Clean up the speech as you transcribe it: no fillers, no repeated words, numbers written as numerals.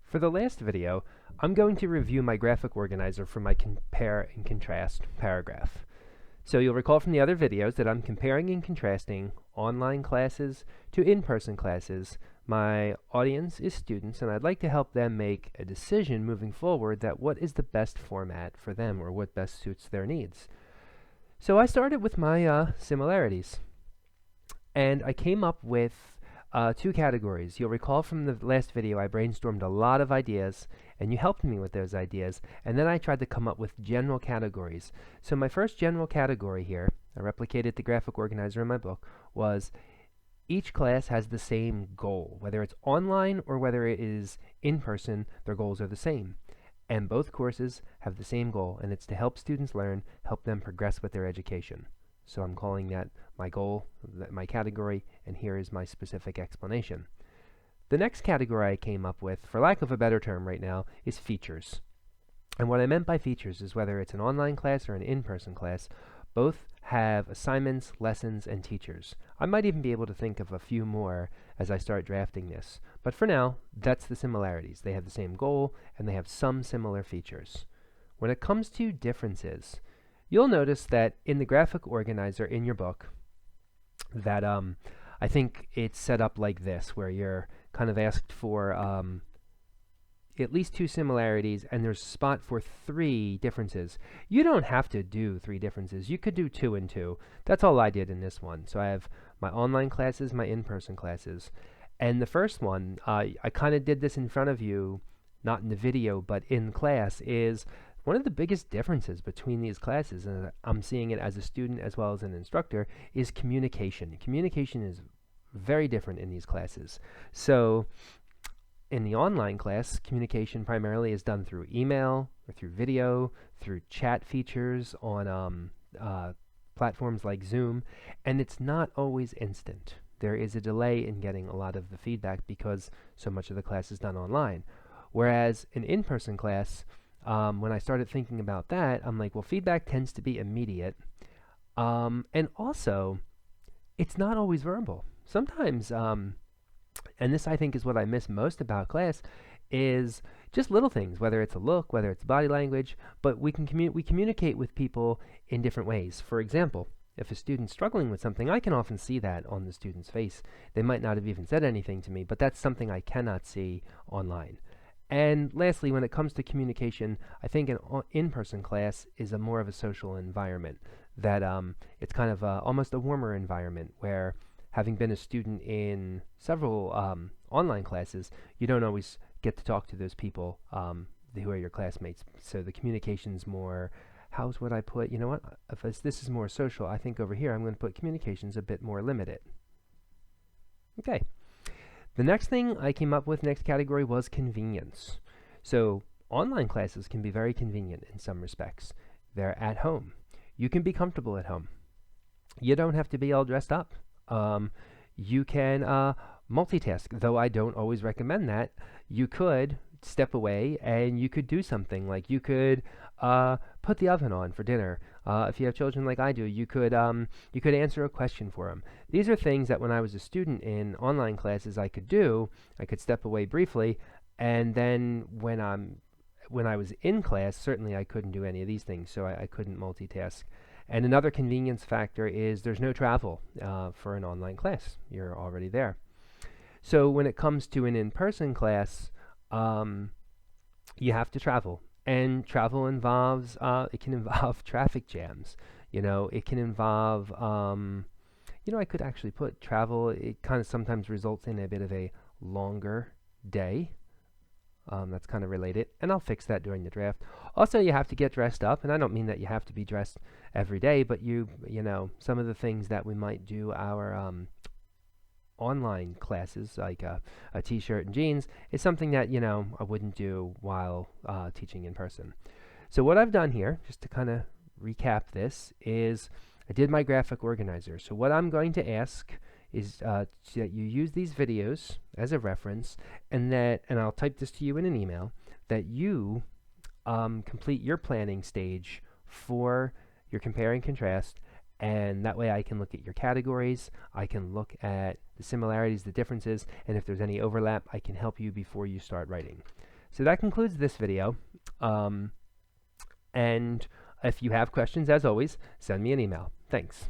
For the last video, I'm going to review my graphic organizer for my compare and contrast paragraph. So you'll recall from the other videos that I'm comparing and contrasting online classes to in-person classes. My audience is students, and I'd like to help them make a decision moving forward that what is the best format for them or what best suits their needs. So I started with my similarities, and I came up with two categories. You'll recall from the last video I brainstormed a lot of ideas, and you helped me with those ideas, and then I tried to come up with general categories. So my first general category here, I replicated the graphic organizer in my book, was each class has the same goal. Whether it's online or whether it is in person, their goals are the same. And both courses have the same goal, and it's to help students learn, help them progress with their education. So I'm calling that my goal, my category, and here is my specific explanation. The next category I came up with, for lack of a better term right now, is features. And what I meant by features is whether it's an online class or an in-person class, both have assignments, lessons, and teachers. I might even be able to think of a few more as I start drafting this. But for now, that's the similarities. They have the same goal, and they have some similar features. When it comes to differences, you'll notice that in the graphic organizer in your book that I think it's set up like this, where you're kind of asked for at least two similarities, and there's a spot for three differences. You don't have to do three differences. You could do 2 and 2. That's all I did in this one. So I have my online classes, my in-person classes. And the first one, I kind of did this in front of you, not in the video, but in class, is one of the biggest differences between these classes, and I'm seeing it as a student as well as an instructor, is communication. Communication is very different in these classes. So in the online class, communication primarily is done through email or through video, through chat features on platforms like Zoom, and it's not always instant. There is a delay in getting a lot of the feedback because so much of the class is done online. Whereas an in-person class, when I started thinking about that, I'm like, well, feedback tends to be immediate. And also, it's not always verbal. Sometimes, and this I think is what I miss most about class, is just little things, whether it's a look, whether it's body language, but we communicate with people in different ways. For example, if a student's struggling with something, I can often see that on the student's face. They might not have even said anything to me, but that's something I cannot see online. And lastly, when it comes to communication, I think an in-person class is more of a social environment, that it's kind of almost a warmer environment where, having been a student in several online classes, you don't always get to talk to those people who are your classmates. So the communication's more, how's what I put, you know what, if this is more social, I think over here I'm going to put communications a bit more limited. Okay. The next thing I came up with, next category, was convenience. So online classes can be very convenient in some respects. They're at home. You can be comfortable at home. You don't have to be all dressed up. You can multitask, though I don't always recommend that. You could step away and you could do something, like you could put the oven on for dinner. If you have children like I do, you could answer a question for them. These are things that when I was a student in online classes I could do. I could step away briefly, and then when I was in class, certainly I couldn't do any of these things, so I couldn't multitask. And another convenience factor is there's no travel for an online class. You're already there. So when it comes to an in-person class, you have to travel. And travel involves, it can involve traffic jams. You know, it can involve, I could actually put travel, it kind of sometimes results in a bit of a longer day. That's kind of related, and I'll fix that during the draft. Also, you have to get dressed up, and I don't mean that you have to be dressed every day, but you know, some of the things that we might do our online classes, like a t-shirt and jeans, is something that, I wouldn't do while teaching in person. So what I've done here, just to kind of recap this, is I did my graphic organizer. So what I'm going to ask is that you use these videos as a reference, and I'll type this to you in an email, that you complete your planning stage for your compare and contrast, and that way I can look at your categories, I can look at the similarities, the differences, and if there's any overlap, I can help you before you start writing. So that concludes this video. And if you have questions, as always, send me an email. Thanks.